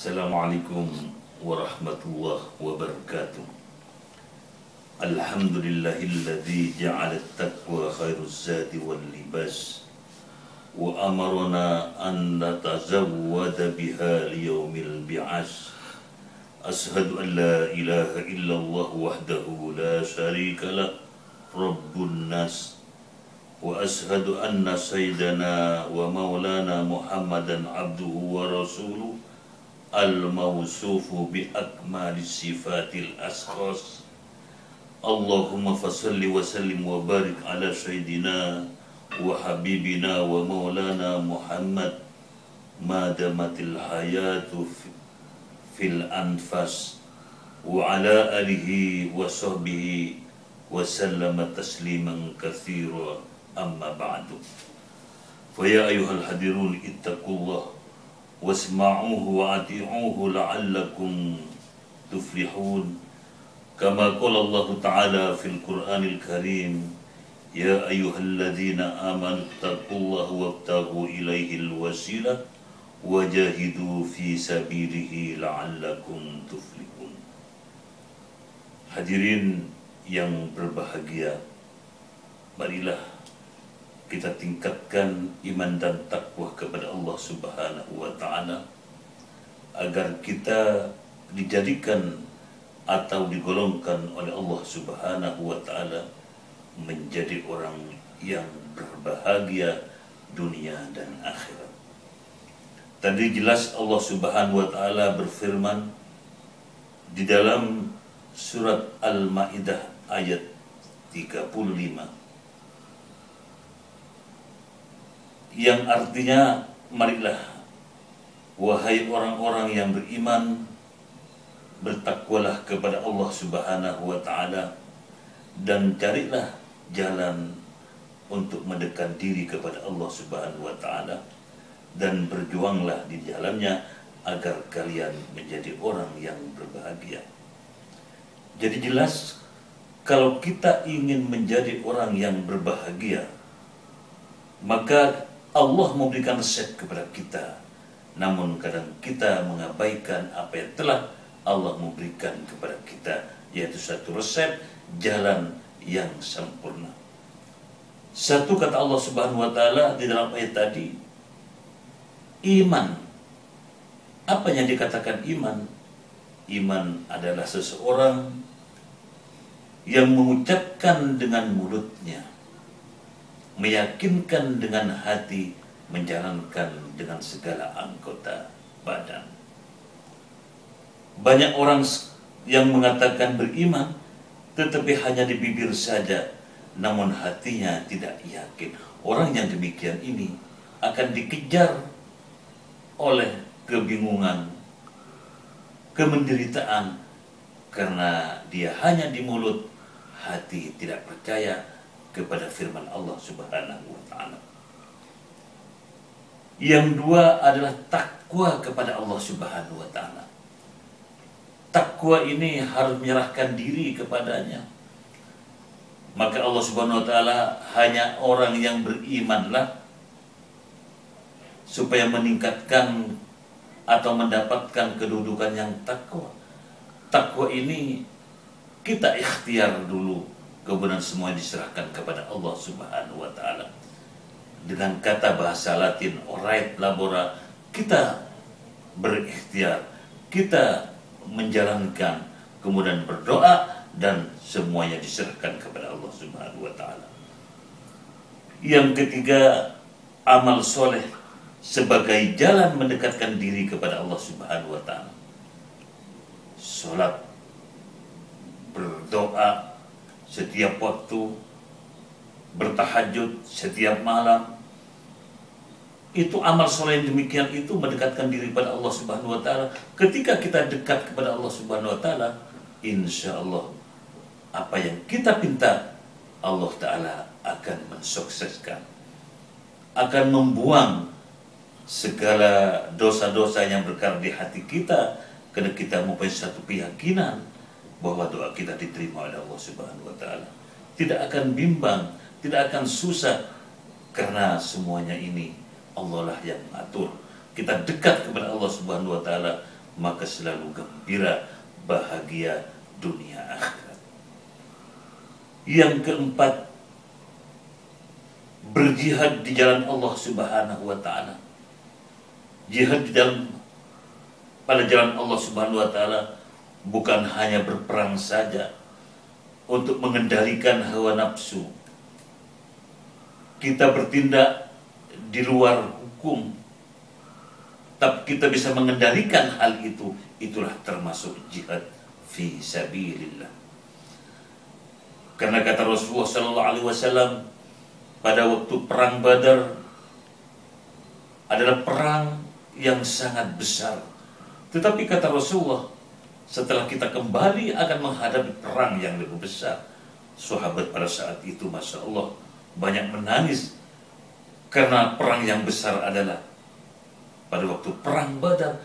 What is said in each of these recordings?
Assalamualaikum warahmatullahi wabarakatuh. Alhamdulillahilladzi ja'ala at-taqwa khairuz zadi wal libas wa amarna an natazawwada biha liyaumil bi'as. Ashhadu an la ilaha illallah wahdahu la syarika lah rabbun nas wa ashhadu anna sayyidana wa maulana Muhammadan abduhu wa rasuluh al-mawsufu bi akmali sifatil askhas. Allahumma fasalli wa sallim wa barik ala sayyidina wa habibina wa maulana Muhammad madamatil hayatu fil anfas wa ala alihi wa sahbihi wa sallama tasliman katsira, amma ba'du. Fa ya ayyuhal hadirun ittaqullah wasma'uhu wa ati'uhu la'allakum tuflihun. Kama qala Allah Ta'ala fil Qur'anil Karim, ya ayyuhalladzina amanu taqullaha wabtaghu ilaihil wasilah wajahidu fi sabilihi la'allakum tuflihun. Hadirin yang berbahagia, marilah kita tingkatkan iman dan takwa kepada Allah Subhanahu wa Ta'ala agar kita dijadikan atau digolongkan oleh Allah Subhanahu wa Ta'ala menjadi orang yang berbahagia dunia dan akhirat. Tadi jelas Allah Subhanahu wa Ta'ala berfirman di dalam surat Al-Maidah ayat 35, yang artinya, marilah wahai orang-orang yang beriman, bertakwalah kepada Allah Subhanahu wa Ta'ala dan carilah jalan untuk mendekatkan diri kepada Allah Subhanahu wa Ta'ala dan berjuanglah di jalannya agar kalian menjadi orang yang berbahagia. Jadi jelas, kalau kita ingin menjadi orang yang berbahagia, maka Allah memberikan resep kepada kita, namun kadang kita mengabaikan apa yang telah Allah memberikan kepada kita, yaitu satu resep jalan yang sempurna. Satu kata Allah Subhanahu wa Ta'ala di dalam ayat tadi, iman. Apa yang dikatakan iman? Iman adalah seseorang yang mengucapkan dengan mulutnya, meyakinkan dengan hati, menjalankan dengan segala anggota badan. Banyak orang yang mengatakan beriman, tetapi hanya di bibir saja, namun hatinya tidak yakin. Orang yang demikian ini akan dikejar oleh kebingungan, kemenderitaan, karena dia hanya di mulut, hati tidak percaya kepada firman Allah Subhanahu wa Ta'ala. Yang dua adalah takwa kepada Allah Subhanahu wa Ta'ala. Takwa ini harus menyerahkan diri kepadanya. Maka Allah Subhanahu wa Ta'ala, hanya orang yang berimanlah supaya meningkatkan atau mendapatkan kedudukan yang takwa. Takwa ini kita ikhtiar dulu, kemudian semua diserahkan kepada Allah Subhanahu wa Ta'ala. Dengan kata bahasa Latin orait labora, kita berikhtiar, kita menjalankan, kemudian berdoa, dan semuanya diserahkan kepada Allah Subhanahu wa Ta'ala. Yang ketiga, amal soleh sebagai jalan mendekatkan diri kepada Allah Subhanahu wa Ta'ala. Sholat, berdoa setiap waktu, bertahajud setiap malam, itu amal soleh yang demikian itu mendekatkan diri kepada Allah Subhanahu wa Ta'ala. Ketika kita dekat kepada Allah Subhanahu wa Ta'ala, insya Allah apa yang kita pinta, Allah Ta'ala akan mensukseskan, akan membuang segala dosa-dosa yang berkarya di hati kita, karena kita mempunyai satu keyakinan bahwa doa kita diterima oleh Allah Subhanahu wa Ta'ala. Tidak akan bimbang, tidak akan susah, karena semuanya ini Allah lah yang mengatur. Kita dekat kepada Allah Subhanahu wa Ta'ala, maka selalu gembira, bahagia dunia akhirat. Yang keempat, berjihad di jalan Allah Subhanahu wa taala. Jihad di dalam pada jalan Allah Subhanahu wa taala bukan hanya berperang saja untuk mengendalikan hawa nafsu. Kita bertindak di luar hukum, tapi kita bisa mengendalikan hal itu. Itulah termasuk jihad fi sabilillah. Karena kata Rasulullah sallallahu alaihi wasallam, pada waktu perang Badar adalah perang yang sangat besar. Tetapi kata Rasulullah, setelah kita kembali akan menghadapi perang yang lebih besar. Sahabat pada saat itu, Masya Allah, banyak menangis. Karena perang yang besar adalah pada waktu perang Badar.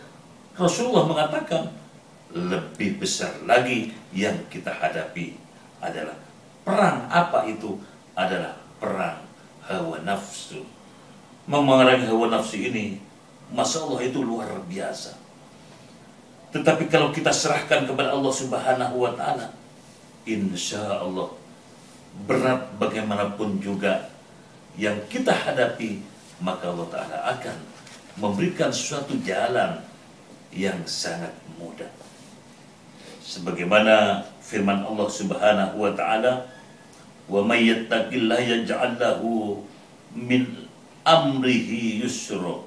Rasulullah mengatakan, lebih besar lagi yang kita hadapi adalah perang apa itu? Adalah perang hawa nafsu. Memerangi hawa nafsu ini, Masya Allah, itu luar biasa. Tetapi kalau kita serahkan kepada Allah Subhanahu wa taala, insya Allah berat bagaimanapun juga yang kita hadapi, maka Allah Ta'ala akan memberikan suatu jalan yang sangat mudah. Sebagaimana firman Allah Subhanahu wa taala, "Wa may yattaqillaha yaj'al lahu min amrihi yusra."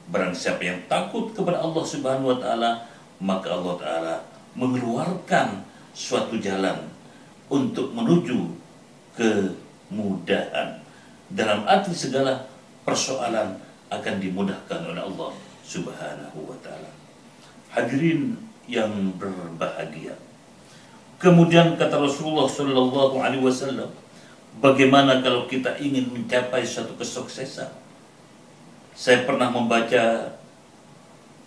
Barang siapa yang takut kepada Allah Subhanahu wa taala, maka Allah Ta'ala mengeluarkan suatu jalan untuk menuju kemudahan. Dalam arti segala persoalan akan dimudahkan oleh Allah Subhanahu wa taala. Hadirin yang berbahagia. Kemudian kata Rasulullah sallallahu alaihi wasallam, bagaimana kalau kita ingin mencapai suatu kesuksesan? Saya pernah membaca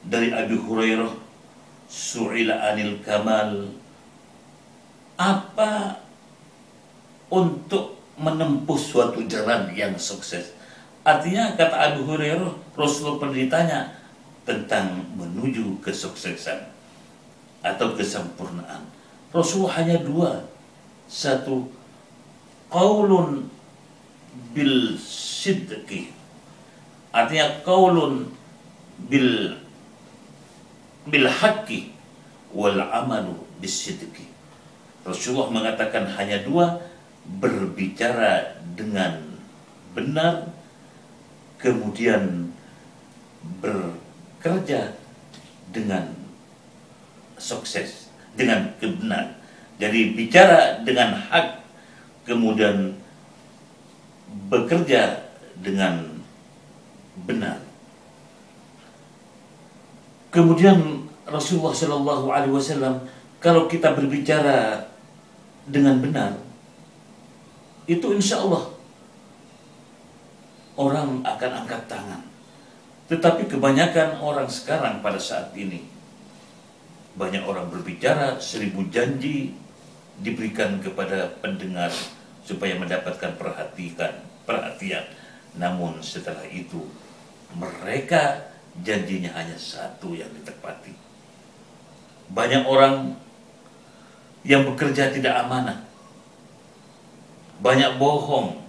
dari Abi Hurairah, su'ila anil kamal, apa untuk menempuh suatu jalan yang sukses. Artinya kata Abu Hurairah, Rasulullah pernah ditanya tentang menuju kesuksesan atau kesempurnaan. Rasulullah hanya dua. Satu, qaulun bil sidqi. Artinya qaulun bil haqqi wal amalu bis sidqi. Rasulullah mengatakan hanya dua, berbicara dengan benar, kemudian bekerja dengan sukses, dengan kebenaran. Jadi bicara dengan hak, kemudian bekerja dengan benar. Kemudian Rasulullah Shallallahu Alaihi Wasallam, kalau kita berbicara dengan benar, itu insya Allah orang akan angkat tangan. Tetapi kebanyakan orang sekarang pada saat ini, banyak orang berbicara, 1000 janji diberikan kepada pendengar supaya mendapatkan perhatian. Namun setelah itu mereka janjinya hanya satu yang ditepati. Banyak orang yang bekerja tidak amanah, banyak bohong,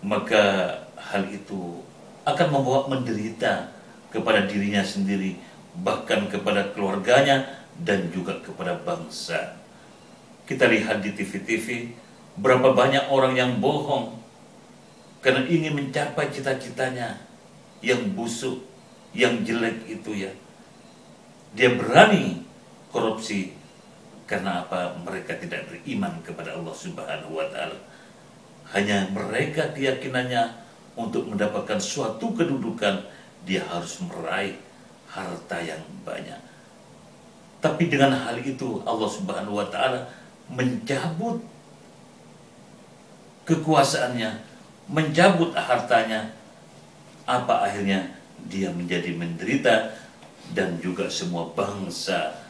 maka hal itu akan membawa menderita kepada dirinya sendiri, bahkan kepada keluarganya dan juga kepada bangsa. Kita lihat di TV-TV berapa banyak orang yang bohong karena ingin mencapai cita-citanya yang busuk, yang jelek itu ya. Dia berani korupsi. Karena apa? Mereka tidak beriman kepada Allah Subhanahu wa taala. Hanya mereka keyakinannya untuk mendapatkan suatu kedudukan, dia harus meraih harta yang banyak. Tapi dengan hal itu Allah Subhanahu wa taala mencabut kekuasaannya, mencabut hartanya. Apa akhirnya? Dia menjadi menderita dan juga semua bangsa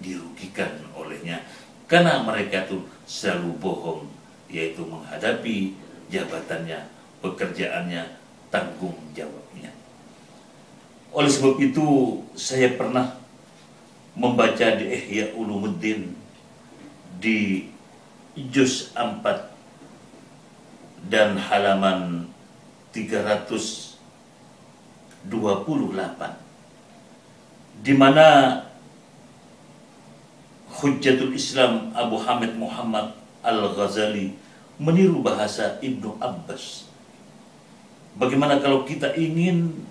dirugikan olehnya, karena mereka tuh selalu bohong, yaitu menghadapi jabatannya, pekerjaannya, tanggung jawabnya. Oleh sebab itu saya pernah membaca di Ihya Ulumuddin di juz 4 dan halaman 328, di mana Hujjatul Islam Abu Hamid Muhammad Al-Ghazali meniru bahasa Ibnu Abbas. Bagaimana kalau kita ingin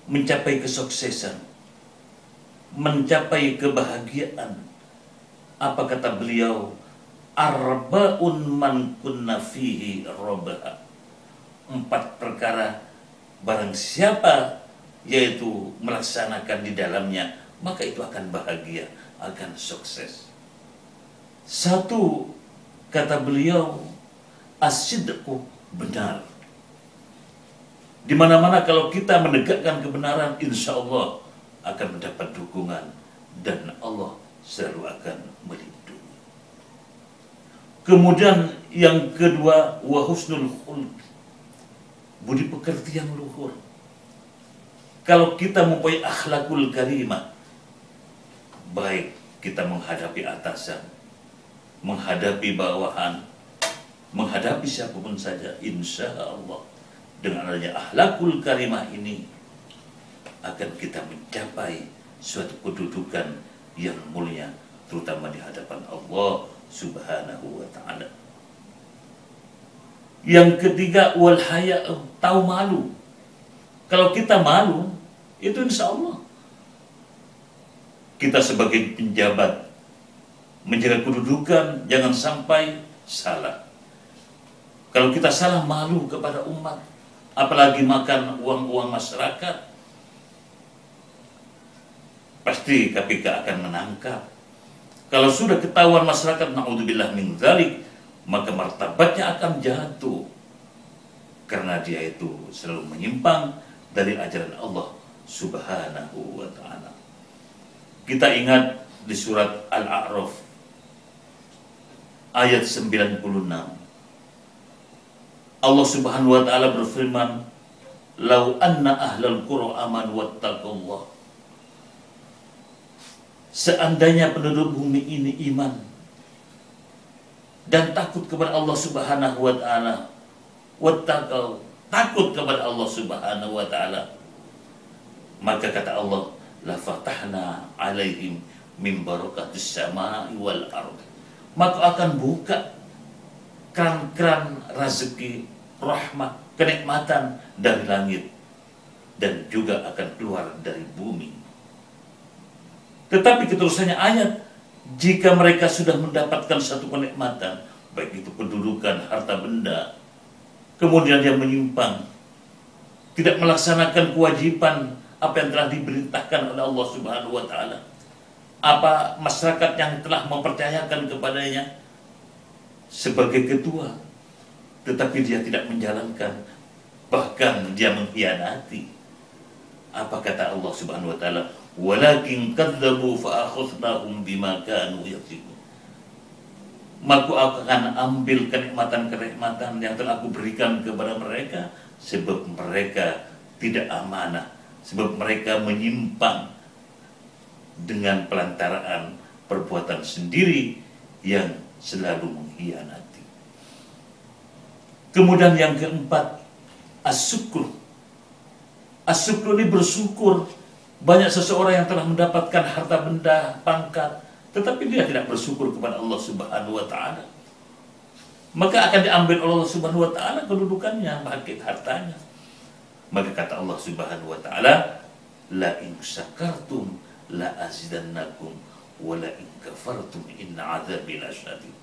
mencapai kesuksesan, mencapai kebahagiaan? Apa kata beliau? Arba'un man kunna fihi rabaha. 4 perkara barang siapa yaitu melaksanakan di dalamnya, maka itu akan bahagia, akan sukses. 1, kata beliau, as-sidqu, benar. Di mana-mana kalau kita menegakkan kebenaran, insya Allah akan mendapat dukungan dan Allah selalu akan melindungi. Kemudian yang kedua, wa husnul khuluq, budi pekerti yang luhur. Kalau kita mempunyai akhlakul karimah, baik kita menghadapi atasan, menghadapi bawahan, menghadapi siapapun saja, insya Allah dengan adanya akhlakul karimah ini akan kita mencapai suatu kedudukan yang mulia, terutama di hadapan Allah Subhanahu wa ta'ala. Yang ketiga, wal haya, tahu malu. Kalau kita malu, itu insya Allah kita sebagai penjabat menjaga kedudukan, jangan sampai salah. Kalau kita salah, malu kepada umat, apalagi makan uang-uang masyarakat, pasti KPK akan menangkap. Kalau sudah ketahuan masyarakat, na'udzubillah min dzalik, maka martabatnya akan jatuh, karena dia itu selalu menyimpang dari ajaran Allah Subhanahu wa ta'ala. Kita ingat di surat Al-A'raf ayat 96, Allah Subhanahu wa ta'ala berfirman, "Lau anna ahlal qura amanu wattaqullah." Seandainya penduduk bumi ini iman dan takut kepada Allah Subhanahu wa ta'ala, wattaqau, takut kepada Allah Subhanahu wa ta'ala, maka kata Allah, la fatahna alaihim min barakatis samai wal ard, maka akan buka keran-keran rezeki, rahmat, kenikmatan dari langit dan juga akan keluar dari bumi. Tetapi keterusannya ayat, jika mereka sudah mendapatkan satu kenikmatan, baik itu pendudukan, harta benda, kemudian dia menyimpang, tidak melaksanakan kewajiban apa yang telah diperintahkan oleh Allah Subhanahu wa ta'ala, apa masyarakat yang telah mempercayakan kepadanya sebagai ketua, tetapi dia tidak menjalankan, bahkan dia mengkhianati, apa kata Allah Subhanahu wa ta'ala? Walakin kadzabu fa akhadnahum bima kanu yaksibun. Maka aku akan ambil kenikmatan-kenikmatan yang telah aku berikan kepada mereka, sebab mereka tidak amanah, sebab mereka menyimpang dengan pelantaraan perbuatan sendiri yang selalu mengkhianati. Kemudian yang keempat, as-syukur. As-syukur ini bersyukur. Banyak seseorang yang telah mendapatkan harta benda, pangkat, tetapi dia tidak bersyukur kepada Allah Subhanahu wa ta'ala, maka akan diambil oleh Allah Subhanahu wa ta'ala kedudukannya, bangkit hartanya. Maka kata Allah Subhanahu wa ta'ala, la in syakartum la azidannakum wa la in kafartum inna adzabi lasyadid.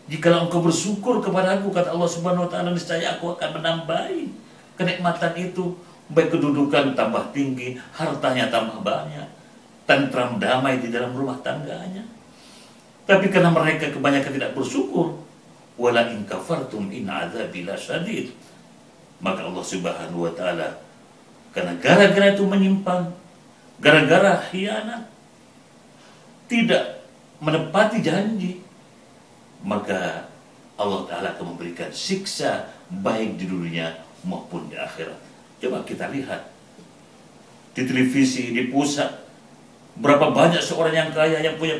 Jikalau engkau bersyukur kepada aku, kata Allah Subhanahu wa ta'ala, niscaya aku akan menambahi kenikmatan itu, baik kedudukan tambah tinggi, hartanya tambah banyak, tentram damai di dalam rumah tangganya. Tapi karena mereka kebanyakan tidak bersyukur, wala in kafartum in adzabi lasyadid, maka Allah Subhanahu wa ta'ala, karena gara-gara itu menyimpang, gara-gara khianat, tidak menepati janji, maka Allah Ta'ala akan memberikan siksa baik di dunia maupun di akhirat. Coba kita lihat di televisi, di pusat, Berapa banyak seorang yang kaya yang punya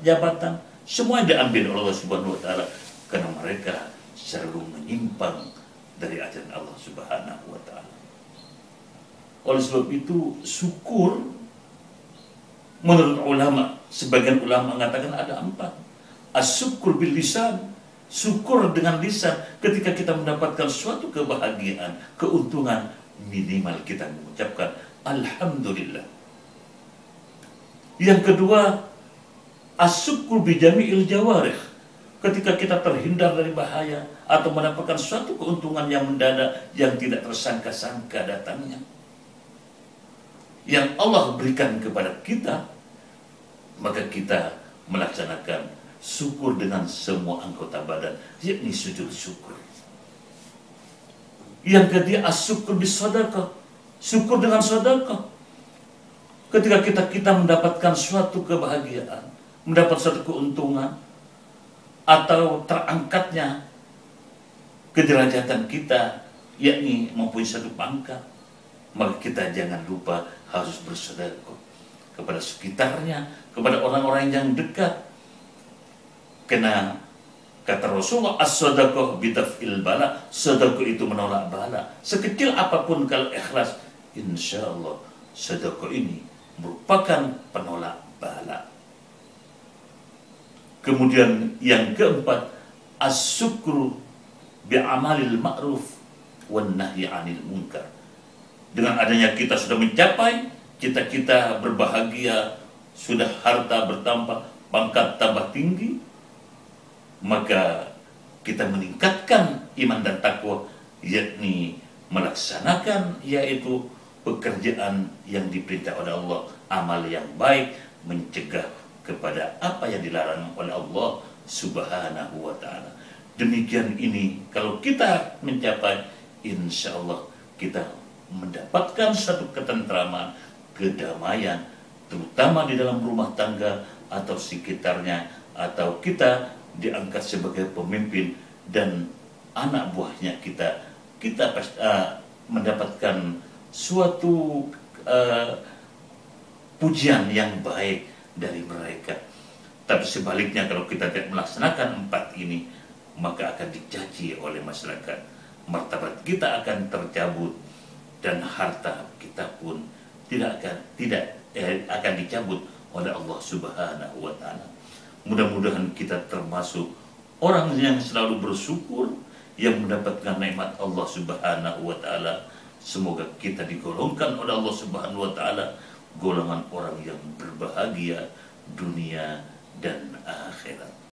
jabatan, semua diambil oleh Allah Subhanahu wa taala karena mereka selalu menyimpang dari ajaran Allah Subhanahu wa taala. Oleh sebab itu, syukur menurut ulama, sebagian ulama mengatakan ada 4. As-syukur bil lisan, syukur dengan lisan. Ketika kita mendapatkan suatu kebahagiaan, keuntungan, minimal kita mengucapkan alhamdulillah. Yang kedua, as-syukur bi jami'il jawarih. Ketika kita terhindar dari bahaya atau mendapatkan suatu keuntungan yang mendadak yang tidak tersangka-sangka datangnya, yang Allah berikan kepada kita, maka kita melaksanakan syukur dengan semua anggota badan, yakni sujud syukur. Yang ketiga, as-syukur bis sedekah, syukur dengan sedekah. Ketika kita mendapatkan suatu kebahagiaan, mendapat suatu keuntungan, atau terangkatnya kederajatan kita, yakni mempunyai satu pangkat, maka kita jangan lupa harus bersedekah kepada sekitarnya, kepada orang-orang yang dekat. Karena kata Rasulullah, as-sadaqah bidaf'il bala, sedekah itu menolak bala. Sekecil apapun kalau ikhlas, insya Allah sedekah ini merupakan penolak bala. Kemudian yang keempat, as-syukru bi'amalil ma'ruf wan nahyi 'anil munkar. Dengan adanya kita sudah mencapai cita-cita berbahagia, sudah harta bertambah, pangkat tambah tinggi, maka kita meningkatkan iman dan takwa, yakni melaksanakan yaitu pekerjaan yang diperintah oleh Allah, amal yang baik, mencegah kepada apa yang dilarang oleh Allah Subhanahu wa ta'ala. Demikian ini, kalau kita mencapai, insya Allah kita mendapatkan satu ketentraman, kedamaian, terutama di dalam rumah tangga atau sekitarnya, atau kita diangkat sebagai pemimpin dan anak buahnya kita mendapatkan suatu pujian yang baik dari mereka. Tapi sebaliknya, kalau kita tidak melaksanakan 4 ini, maka akan dicaci oleh masyarakat. Martabat kita akan tercabut dan harta kita pun tidak akan dicabut oleh Allah Subhanahu wa ta'ala. Mudah-mudahan kita termasuk orang yang selalu bersyukur, yang mendapatkan nikmat Allah Subhanahu wa ta'ala. Semoga kita digolongkan oleh Allah Subhanahu wa ta'ala golongan orang yang berbahagia dunia dan akhirat.